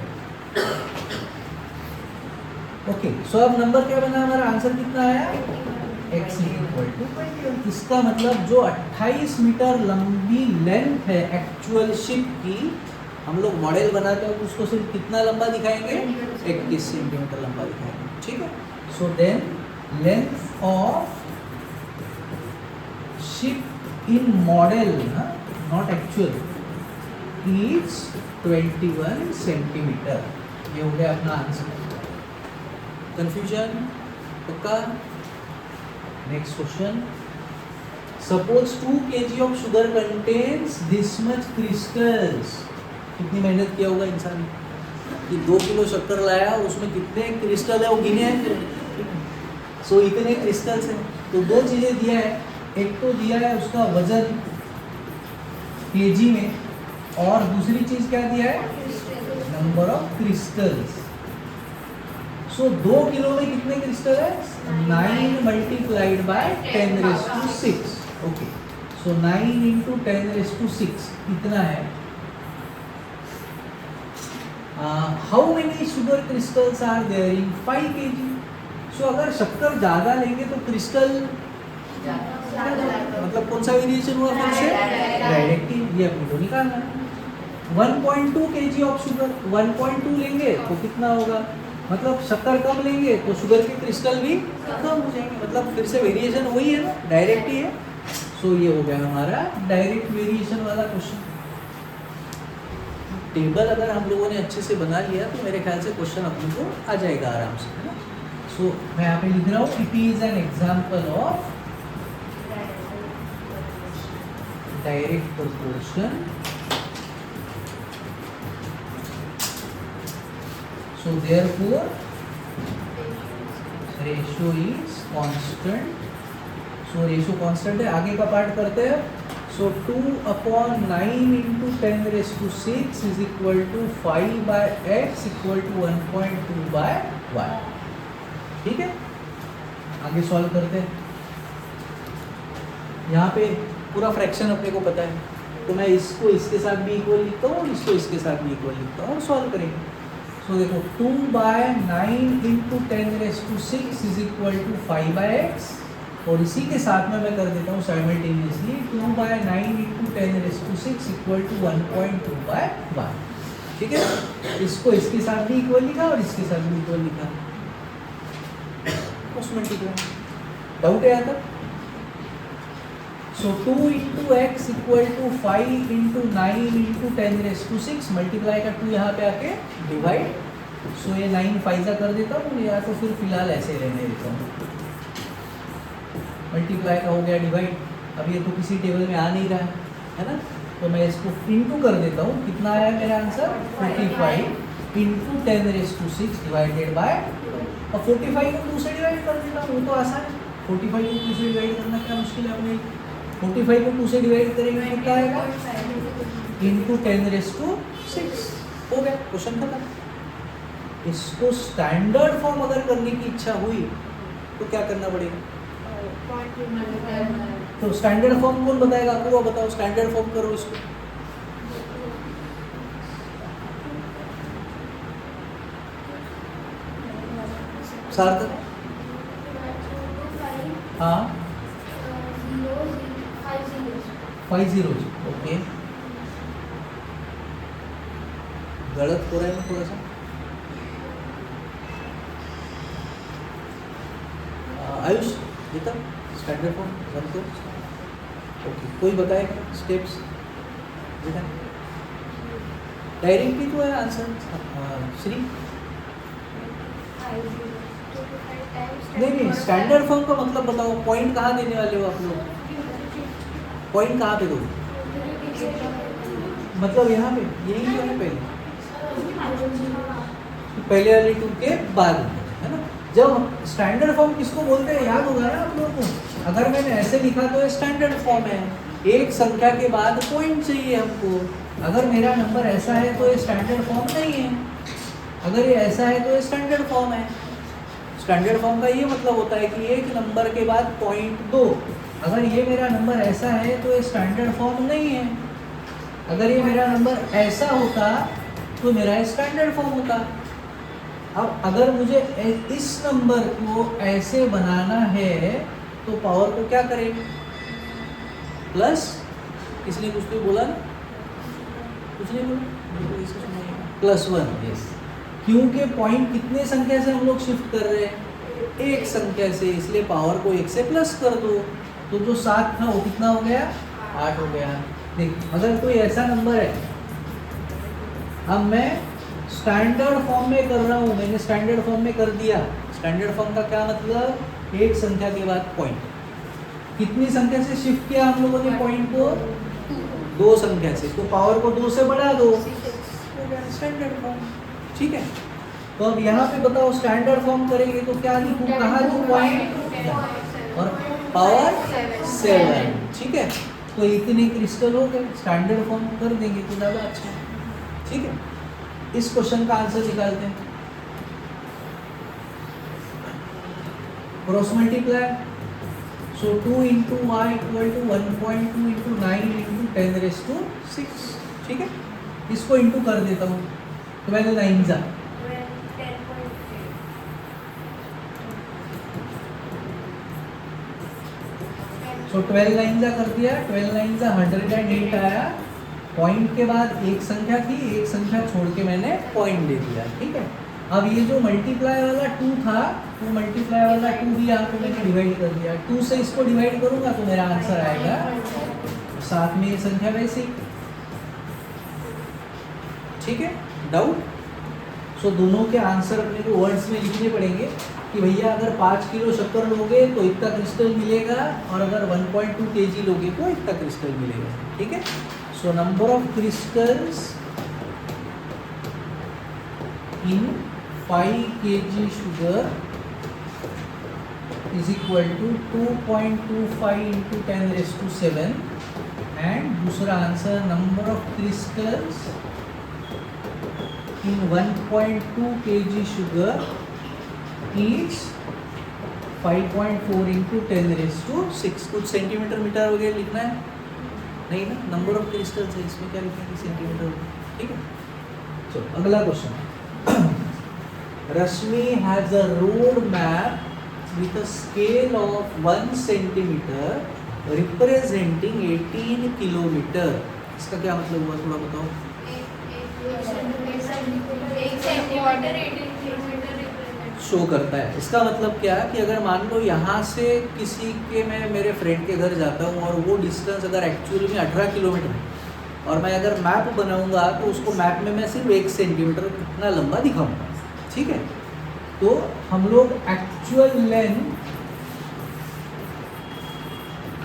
ओके, सो अब नंबर क्या बना? हमारा आंसर कितना आया? x = 21। इसका मतलब जो 28 मीटर लंबी लेंथ है एक्चुअल शिप की, हम लोग मॉडल बनाते हैं उसको सिर्फ कितना लंबा दिखाएंगे? 21 सेंटीमीटर लंबा दिखाएंगे। ठीक है, so then length of ship in model, not actual, is 21 centimetre. ये हो गया अपना आंसर। कंफ्यूजन? पक्का? Next question. Suppose 2 kg of sugar contains this much crystals. कितनी मेहनत किया होगा इंसान कि 2 किलो शक्कर लाया, उसमें कितने क्रिस्टल है वो गिने हैं। सो इतने क्रिस्टल्स हैं। तो 2 चीज़ें दिया है, एक तो दिया है उसका वजन केजी में, और दूसरी चीज़ क्या दिया है? Number of crystals. So 2 kilo में कितने क्रिस्टल है? 9 × 10⁻⁶। ओके, सो 9 × 10⁶ कितना है? How many sugar crystals are there in 5 kg? So अगर शक्कर ज़्यादा लेंगे तो क्रिस्टल मतलब कौन सा वेरिएशन हुआ फिर से? डायरेक्ट ही। ये अपने को निकालना है। 1.2 kg ऑफ शुगर, 1.2 लेंगे तो कितना होगा? मतलब शक्कर कम लेंगे तो शुगर के क्रिस्टल भी कम हो जाएंगे। मतलब फिर से वेरिएशन वही है ना, डायरेक्ट ही है। सो ये हो गया हमारा डायरेक्ट वेरिएशन वाला क्वेश्चन। टेबल अगर हम लोगों ने अच्छे से बना लिया तो मेरे ख्याल से क्वेश्चन अपने को आ जाएगा आराम से, है ना। सो मैं यहाँ पे लिख रहा हूँ it is an example of direct proportion. So therefore ratio is constant। So ratio constant है। आगे का पार्ट करते हैं। So 2/9 × 10⁻⁶ is equal to 5/x equal to 1.2/y। ठीक है, आगे सॉल्व करते हैं। यहाँ पे पूरा फ्रैक्शन अपने को पता है, तो मैं इसको इसके साथ भी इक्वल लिखता हूँ, इसको इसके साथ भी इक्वल लिखता हूँ और सॉल्व करेंगे। तो देखो 2/9 × 10⁻⁶ इज इक्वल टू 5/x, और इसी के साथ में मैं कर देता हूँ साइमल्टेनियसली 2/9 × 10⁻⁶ इक्वल टू 1.2/y। ठीक है, इसको इसके साथ भी इक्वल लिखा और इसके साथ भी इक्वल लिखा। उसमें ठीक है, डाउट है यहाँ तक? सो 2 × x इक्वल टू 5 × 9 × 10⁻⁶, मल्टीप्लाई का 2 यहाँ पे आके डिवाइड। सो ये 9 5 कर देता हूँ, या तो फिर फिलहाल ऐसे रहने देता हूँ। मल्टीप्लाई का हो गया डिवाइड। अब ये तो किसी टेबल में आ नहीं रहा है ना, तो मैं इसको इंटू कर देता हूँ, कितना आया मेरा आंसर 45 इंटू 10⁶ डिवाइडेड बाय, और 45 को 2 से डिवाइड कर देता हूँ, वो तो आसान है। 45 को 2 से डिवाइड करना क्या मुश्किल है अपने, 45 को 2 से डिवाइड करेंगे कितना आएगा इंटू 10⁶ हो गया, क्वेश्चन खत्म। इसको स्टैंडर्ड फॉर्म अगर करने की इच्छा हुई तो क्या करना पड़ेगा, तो स्टैंडर्ड फॉर्म कौन बताएगा आपको, वो बताओ, स्टैंडर्ड फॉर्म करो इसको। सार्थक, हाँ 5 zeros, ओके, गलत हो रहा है थोड़ा सा। आयुष बेटा स्टैंडर्ड फॉर्म बनते ओके, कोई बताएगा स्टेप्स बेटा, डायरेक्टली तो है आंसर। श्री नहीं, स्टैंडर्ड फॉर्म का मतलब बताओ, पॉइंट कहाँ देने वाले हो आप लोग, पॉइंट कहाँ पे दो, मतलब यहाँ पे, यही जो है पहले वाले 2 के बाद, है ना। जब स्टैंडर्ड फॉर्म किसको बोलते हैं याद होगा ना आप लोगों को, अगर मैंने ऐसे लिखा तो ये स्टैंडर्ड फॉर्म है, एक संख्या के बाद पॉइंट चाहिए हमको। अगर मेरा नंबर ऐसा है तो ये स्टैंडर्ड फॉर्म नहीं है, अगर ये ऐसा है तो ये स्टैंडर्ड फॉर्म है। स्टैंडर्ड फॉर्म का ये मतलब होता है कि एक नंबर के बाद पॉइंट 2, अगर ये मेरा नंबर ऐसा है तो ये स्टैंडर्ड फॉर्म नहीं है, अगर ये मेरा नंबर ऐसा होता तो मेरा स्टैंडर्ड फॉर्म होता। अब अगर मुझे इस नंबर को ऐसे बनाना है तो पावर को क्या करें, प्लस, इसलिए कुछ भी बोला ना, कुछ नहीं बोला, +1, यस, क्योंकि पॉइंट कितने संख्या से हम लोग शिफ्ट कर रहे हैं, एक संख्या से, इसलिए पावर को 1 से प्लस कर दो, तो जो 7 था वो कितना हो गया, 8 हो गया। देख, अगर कोई ऐसा नंबर है, अब मैं स्टैंडर्ड फॉर्म में कर रहा हूँ, मैंने स्टैंडर्ड फॉर्म में कर दिया। स्टैंडर्ड फॉर्म का क्या मतलब, एक संख्या के बाद पॉइंट, कितनी संख्या से शिफ्ट किया हम लोगों ने पॉइंट को, 2 संख्या से, तो पावर को 2 से बढ़ा दो, स्टैंडर्ड फॉर्म, ठीक है। तो अब यहाँ पे बताओ स्टैंडर्ड फॉर्म करेंगे तो क्या लिखूँ, कहाँ लिखूँ पॉइंट और पावर 7, ठीक है। तो इतने क्रिस्टल हो गए, स्टैंडर्ड फॉर्म कर देंगे तो ज़्यादा अच्छा है, ठीक है। इस क्वेश्चन का आंसर निकालते हैं, cross multiply, so 2 into y equal to 1.2 into 9 into 10⁶, ठीक है। इसको इंटू कर देता हूँ, 12 9 जा, सो 12 9 जा कर दिया, 12 9 जा 108 आया। पॉइंट के बाद एक संख्या थी, एक संख्या छोड़ के मैंने पॉइंट दे दिया, ठीक है। अब ये जो मल्टीप्लाई वाला 2 था, तो मल्टीप्लाई वाला 2 भी यहाँ पे मैंने डिवाइड कर दिया, 2 से इसको डिवाइड करूँगा तो मेरा आंसर आएगा, साथ में ये संख्या वैसी, ठीक है। डाउट, सो दोनों के आंसर अपने को वर्ड्स में लिखने पड़ेंगे कि भैया अगर 5 किलो शक्कर लोगे तो इतना क्रिस्टल मिलेगा, और अगर 1.2 kg लोगे तो इतना क्रिस्टल मिलेगा, ठीक है। So number of crystals in 5 kg sugar is equal to 2.25 into 10⁶, and दूसरा answer number of crystals in 1.2 kg sugar is 5.4 into 10⁶। कुछ सेंटीमीटर मीटर वगैरह लिखना है नहीं ना, नंबर ऑफ क्रिस्टल्स है, इसमें क्या लिखेंगे, सेंटीमीटर, ठीक है। चलो अगला question, Rashmi has a road map with a scale of 1 centimeter representing 18 kilometre, इसका क्या मतलब हुआ, थोड़ा बताओ। शो करता है, इसका मतलब क्या कि अगर मान लो यहाँ से किसी के, मैं मेरे फ्रेंड के घर जाता हूँ और वो डिस्टेंस अगर एक्चुअली में 18 किलोमीटर है, और मैं अगर मैप बनाऊँगा तो उसको मैप में मैं सिर्फ 1 सेंटीमीटर इतना लंबा दिखाऊँगा, ठीक है। तो हम लोग एक्चुअल लेंथ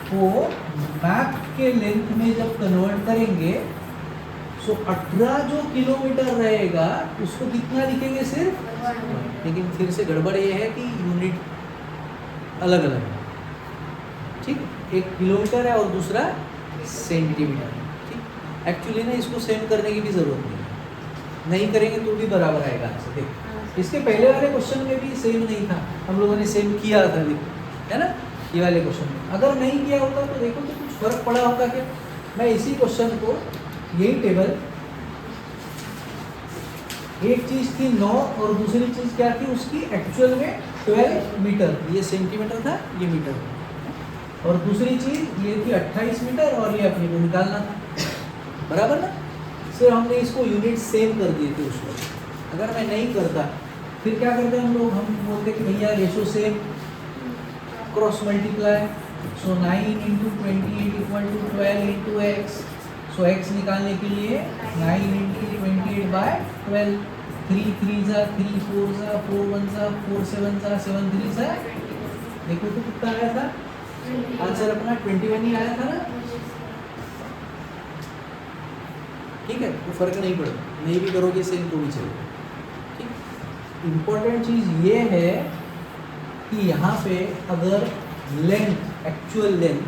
को मैप के लेंथ में जब कन्वर्ट करेंगे सो 18 जो किलोमीटर रहेगा उसको कितना लिखेंगे सिर्फ। लेकिन फिर से गड़बड़ ये है कि यूनिट अलग अलग है, ठीक। एक किलोमीटर है और दूसरा सेंटीमीटर, ठीक। एक्चुअली ना इसको सेम करने की भी ज़रूरत नहीं करेंगे तो भी बराबर आएगा आंसर। देख इसके पहले वाले क्वेश्चन में भी सेम नहीं था, हम लोगों ने सेम किया था, है ना। ये वाले क्वेश्चन में अगर नहीं किया होता तो देखो तो कुछ फर्क पड़ा होगा क्या। मैं इसी क्वेश्चन को यही टेबल, एक चीज़ थी 9 और दूसरी चीज़ क्या थी उसकी एक्चुअल में 12 मीटर, ये सेंटीमीटर था ये मीटर था, और दूसरी चीज़ ये थी 28 मीटर और ये अपने को निकालना था, बराबर ना। सिर्फ हमने इसको यूनिट सेम कर दिए थे उस वक्त। अगर मैं नहीं करता फिर क्या करते हम लोग, हम बोलते कि भैया ratio same, cross multiply, so 9 into 28 equal to 12 into X. So X निकालने के लिए 9 इंटू 28 बाय 12, 3 3 जा 3 4 जा 4 1 जा 4 7 जा 7 3 जा, देखो तो कितना आया था आंसर अपना 21 ही आया था ना, ठीक है। तो फर्क नहीं पड़ता, नहीं भी करोगे सेम तो भी चलेगा, ठीक। इम्पोर्टेंट चीज़ ये है कि यहाँ पे अगर लेंथ, एक्चुअल लेंथ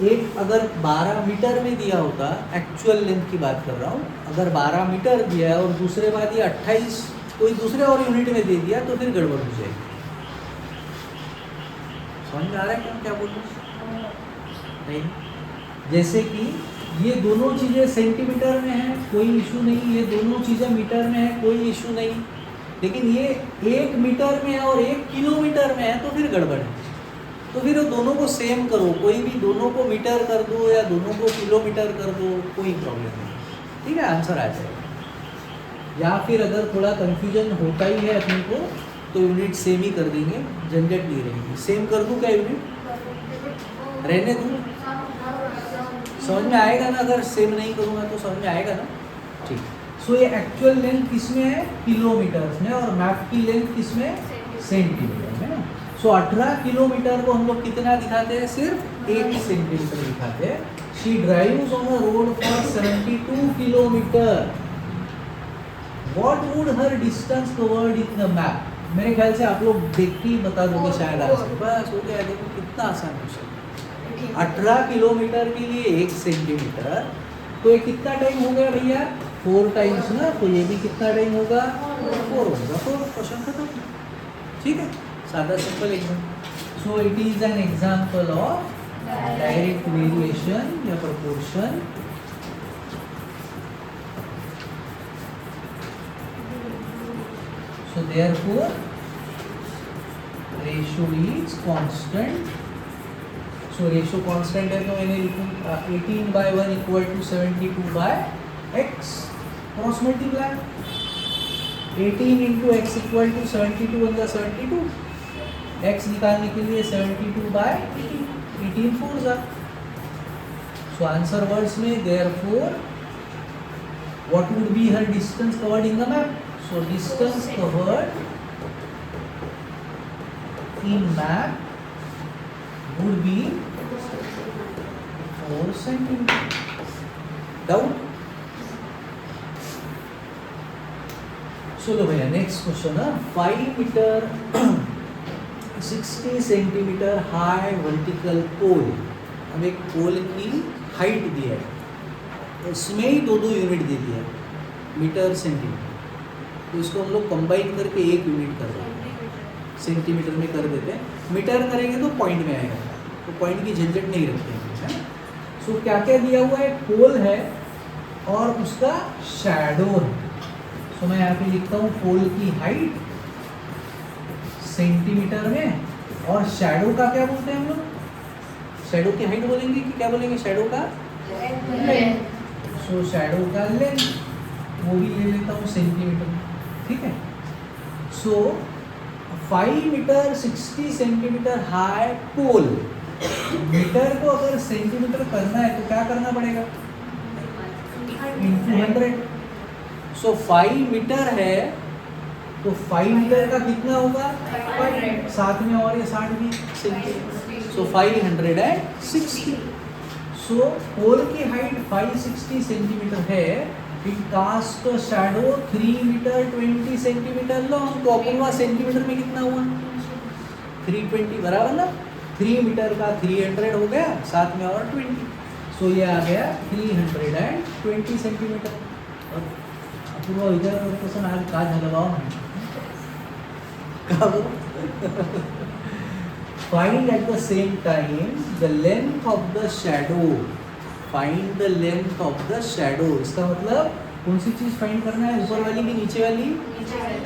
एक अगर 12 मीटर में दिया होता, एक्चुअल लेंथ की बात कर रहा हूँ, अगर 12 मीटर दिया है और दूसरे बात ये 28 कोई दूसरे और यूनिट में दे दिया तो फिर गड़बड़ हो जाएगी। समझ में आ रहा है क्या बोल रहे हैं? नहीं, जैसे कि ये दोनों चीज़ें सेंटीमीटर में हैं कोई इशू नहीं, ये दोनों चीज़ें मीटर में है कोई इशू नहीं, लेकिन ये 1 मीटर में है और 1 किलोमीटर में है तो फिर गड़बड़ है। तो फिर वो दोनों को सेम करो, कोई भी दोनों को मीटर कर दो या दोनों को किलोमीटर कर दो, कोई प्रॉब्लम नहीं, ठीक है, आंसर आ जाएगा। या फिर अगर थोड़ा कन्फ्यूजन होता ही है अपने को तो यूनिट सेम ही कर देंगे, झंझट नहीं रहेगी। सेम कर दूँ क्या यूनिट, रहने दूँ, समझ में आएगा ना। अगर सेम नहीं करूँगा तो समझ में आएगा ना, ठीक। सो ये एक्चुअल लेंथ किसमें है, किलोमीटर्स में, और मैप की लेंथ किसमें, सेंटीमीटर में ना। सो 18 किलोमीटर को हम लोग कितना दिखाते हैं, सिर्फ 1 सेंटीमीटर दिखाते हैं। She drives on a road for 72 kilometre, what would her distance covered in the map. मेरे ख्याल से आप लोग देख के ही बता दोगे शायद आंसर, बस हो गया। देखो कितना आसान क्वेश्चन, 18 किलोमीटर के लिए 1 सेंटीमीटर, तो ये कितना टाइम हो गया भैया, 4 टाइम्स ना, तो ये भी कितना टाइम होगा, 4 होगा। तो क्वेश्चन खत्म, ठीक है, सादा सिंपल एकदम। So it is an example of direct variation या proportion. So therefore ratio is constant. So ratio constant है तो मैंने लिखूँ 18/1 equal to 72/x, cross multiply 18 into x equal to 72 one 72, x निकालने के लिए 72/18 4 जा। सो आंसर वर्ड्स में therefore what would be her distance covered in the map. So distance covered in map would be 4 centimeter. Doubt? चलो भैया next question है 5 metre 60 centimetre high vertical pole. हम एक पोल की हाइट दी है, उसमें ही 2 यूनिट दे दिया है, मीटर सेंटीमीटर, तो इसको हम लोग कंबाइन करके 1 यूनिट कर रहे हैं, सेंटीमीटर में कर देते हैं। मीटर करेंगे तो पॉइंट में आएगा, तो पॉइंट की झंझट नहीं रखते हैं। सो क्या क्या दिया हुआ है, पोल है और उसका शैडो है। सो मैं यहाँ पे लिखता हूँ पोल की हाइट सेंटीमीटर में, और शैडो का क्या बोलते हैं हम लोग, शैडो की हाइट बोलेंगे कि क्या बोलेंगे, शैडो का लेंथ। सो शैडो का लेंथ वो भी ले लेता हूँ सेंटीमीटर में, ठीक है। सो 5 मीटर 60 सेंटीमीटर हाई पोल, मीटर को अगर सेंटीमीटर करना है तो क्या करना पड़ेगा, इंटू 100। सो 5 मीटर है तो 5 मीटर का कितना होगा, 5, साथ में और ये 60 भी सेंटीमीटर। सो 560. सो पोल की हाइट 560 सेंटीमीटर है. It cast shadow 3 metre 20 centimetre long. तो अपन वहाँ सेंटीमीटर में कितना हुआ? 320 बराबर ना. 3 मीटर का 300 हो गया, साथ में और 20. सो ये आ गया 320 सेंटीमीटर. और अपूर्वा इधर क्वेश्चन आज का झलवाओ नहीं find at the same time the length of the shadow. Find the length of the shadow. इसका मतलब कौन सी चीज फाइंड करना है, ऊपर वाली की नीचे वाली?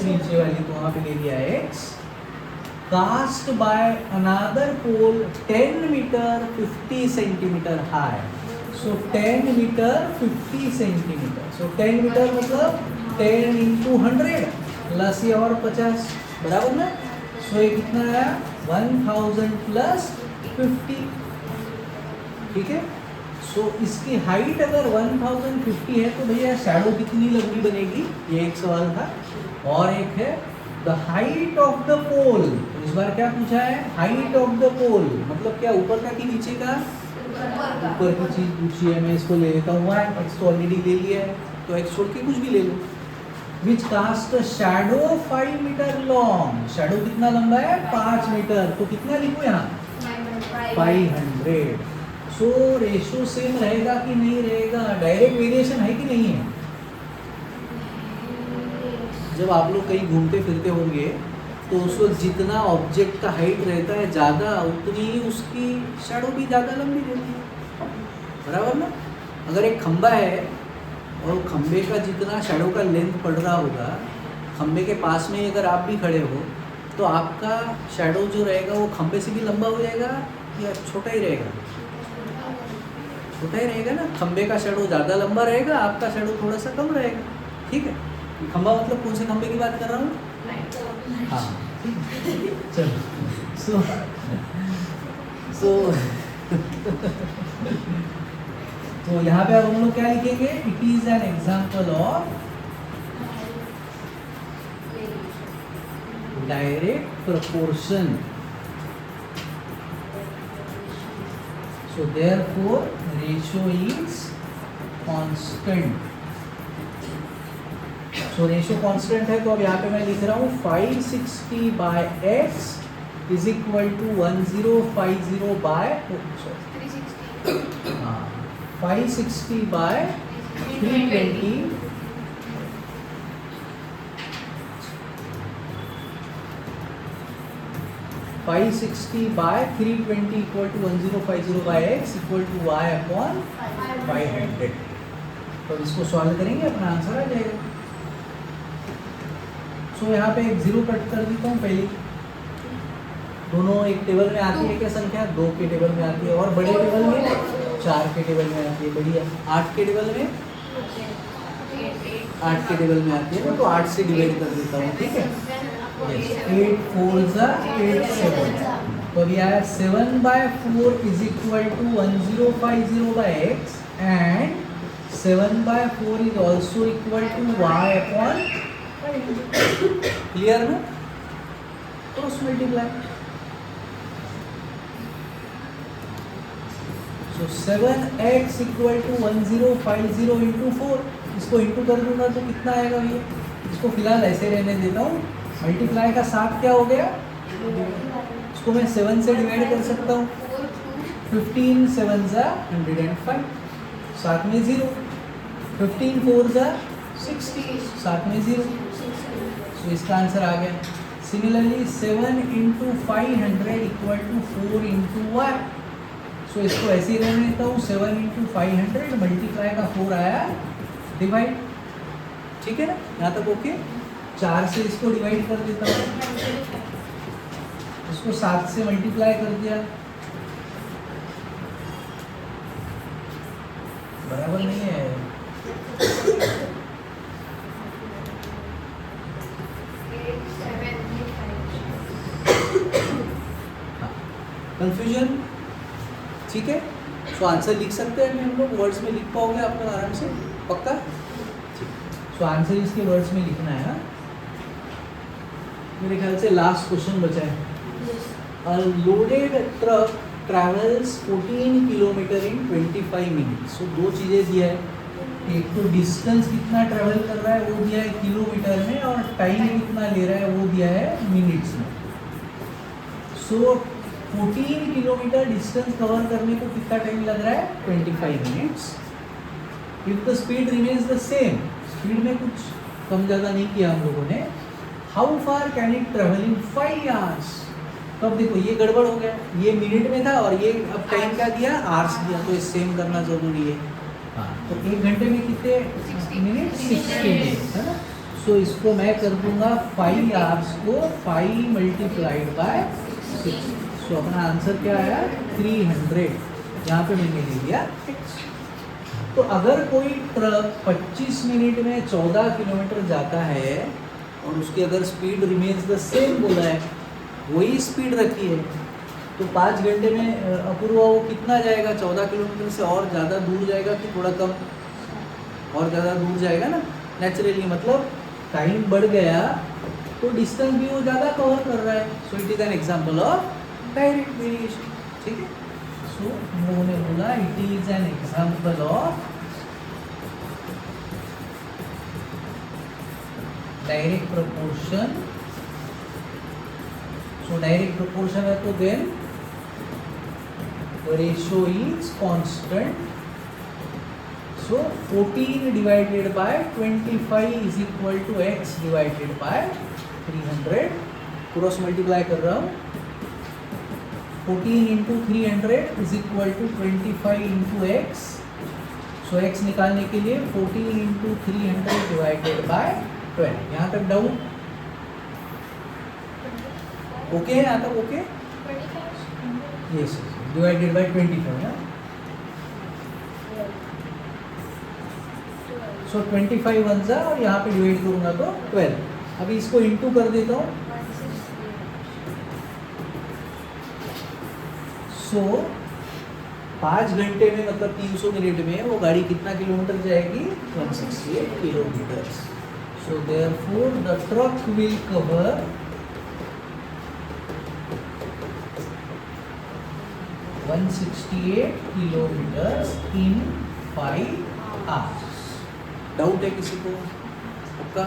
नीचे वाली. तो वहां पे ले लिया x. Cast by another pole 10 metre 50 centimetre high. So 10 metre 50 centimetre. So 10 metre मतलब 10 into 100 प्लस ये और 50 बराबर ना. सो ये कितना आया? 1000 प्लस 50. ठीक है. सो इसकी हाइट अगर 1050 है तो भैया शैडो कितनी लंबी बनेगी, ये एक सवाल था. और एक है द हाइट ऑफ द पोल. तो इस बार क्या पूछा है? हाइट ऑफ द पोल मतलब क्या, ऊपर का कि नीचे का? ऊपर की चीज पूछी है. मैं इसको ले लेता हूँ x तो ऑलरेडी ले लिया है, तो x छोड़ के कुछ भी ले लो. Which cast shadow 5 metre long. Shadow कितना लंबा है? 5 मीटर. तो कितना लिखो यहाँ? 500. सो रेशो सेम रहेगा कि नहीं रहेगा? डायरेक्ट वेरिएशन है कि नहीं है? जब आप लोग कहीं घूमते फिरते होंगे तो उस वक्त जितना ऑब्जेक्ट का हाइट रहता है ज़्यादा, उतनी ही उसकी शैडो भी ज़्यादा लंबी रहती है. बराबर ना. अगर एक खंबा है और खंबे का जितना शैडो का लेंथ पड़ रहा होगा, खंबे के पास में अगर आप भी खड़े हो तो आपका शैडो जो रहेगा वो खंबे से भी लंबा हो जाएगा या छोटा ही रहेगा? छोटा ही रहेगा ना. खंबे का शैडो ज़्यादा लंबा रहेगा, आपका शैडो थोड़ा सा कम रहेगा. ठीक है. खंबा मतलब कौन से खंबे की बात कर रहा हूँ? हाँ. चलो. तो यहाँ पे अब हम लोग क्या लिखेंगे? It is an example of direct proportion. So therefore ratio is constant. So ratio constant है, तो अब यहाँ पे मैं लिख रहा हूँ 560 by x is equal to 1050 by 560 by 320 560 by 320 equal to 1050 by x equal to y upon 500. तो इसको सॉल्व करेंगे, अपना आंसर आ जाएगा. सो यहाँ पे एक जीरो कट कर देता हूँ पहले. दोनों एक टेबल में आती है क्या संख्या? 2 के टेबल में आती है. और बड़े टेबल में 4 के टेबल में आती है. बढ़िया. 8 के टेबल में 8 के टेबल में आती है. तो 8 से डिवाइड कर देता हूँ. ठीक है. 8 4 8 7. तो अभी आया 7 by 4 is equal to 1050 by x and 7 by 4 is also equal to y upon 5. Clear ना? Cross multiply. So 7x equal to 1050 into 4. इसको इंटू कर दूंगा तो कितना आएगा भैया? इसको फिलहाल ऐसे रहने देता हूँ. मल्टीप्लाई का 7 क्या हो गया? इसको मैं 7 से डिवाइड कर सकता हूँ. 15 7 105. साथ में 0. 15 4 60. साथ में 0. तो इसका आंसर आ गया. Similarly 7 into 500 equal to 4 into y. सो इसको ऐसे ही रहने देता हूँ. 7 into 500 मल्टीप्लाई का 4 आया डिवाइड. ठीक है ना? यहाँ तक ओके. 4 से इसको डिवाइड कर देता हूँ. इसको 7 से मल्टीप्लाई कर दिया. बराबर नहीं है. कंफ्यूजन? ठीक है. सो आंसर लिख सकते हैं हम लोग. वर्ड्स में लिख पाओगे आप लोग आराम से? पक्का? ठीक. सो आंसर इसके वर्ड्स में लिखना है. मेरे ख्याल से लास्ट क्वेश्चन बचा है. A loaded truck travels 14 kilometre in 25 minutes. So दो चीज़ें दिया है, एक तो डिस्टेंस कितना ट्रैवल कर रहा है वो दिया है किलोमीटर में, और टाइम कितना ले रहा है वो दिया है मिनट्स में। सो 14 किलोमीटर डिस्टेंस कवर करने को कितना टाइम लग रहा है? 25 minutes. If the speed remains the same, speed में कुछ कम ज़्यादा नहीं किया हम लोगों ने। How far can it travel in 5 hours? तो अब देखो ये गड़बड़ हो गया, ये मिनट में था और ये अब टाइम क्या दिया? आवर्स दिया, तो ये सेम करना ज़रूरी है। हाँ, तो 1 घंटे में कितने मिनट? 60 मिनट्स है ना। सो इसको मैं कर दूंगा 5 आवर्स को 5 मल्टीप्लाइड बाय 6। सो अपना आंसर क्या आया? 300। यहाँ पे मैंने ले लिया x। तो अगर कोई ट्रक 25 मिनट में 14 किलोमीटर जाता है और उसकी अगर स्पीड रिमेन्स द सेम बोला है, वही स्पीड रखी है, तो 5 घंटे में अपूर्वा वो कितना जाएगा? 14 किलोमीटर से और ज़्यादा दूर जाएगा कि थोड़ा कम? और ज़्यादा दूर जाएगा ना नेचुरली, मतलब टाइम बढ़ गया तो डिस्टेंस भी वो ज़्यादा कवर कर रहा है। So it is an example of direct variation. ठीक है, सो हम लोगों ने बोला it is an example of direct proportion. So direct proportion है तो then ratio is constant. So 14 divided by 25 is equal to x divided by 300। Cross multiply कर रहा हूँ। 14 into 300 is equal to 25 into X. So x निकालने के लिए 14 into 300 divided by 12। यहाँ तक डाउट? ओके है यहाँ तक? ओके, यस, डिवाइडेड बाय 25 है। सो 25 वन जा और यहाँ पे डिवाइड करूँगा तो 12। अभी इसको इंटू कर देता हूँ। सो 5 घंटे में मतलब 300 मिनट में वो गाड़ी कितना किलोमीटर जाएगी? 168 kilometre. So therefore the truck will cover 168 kilometre in 5 hours. Doubt है किसी को? आपका?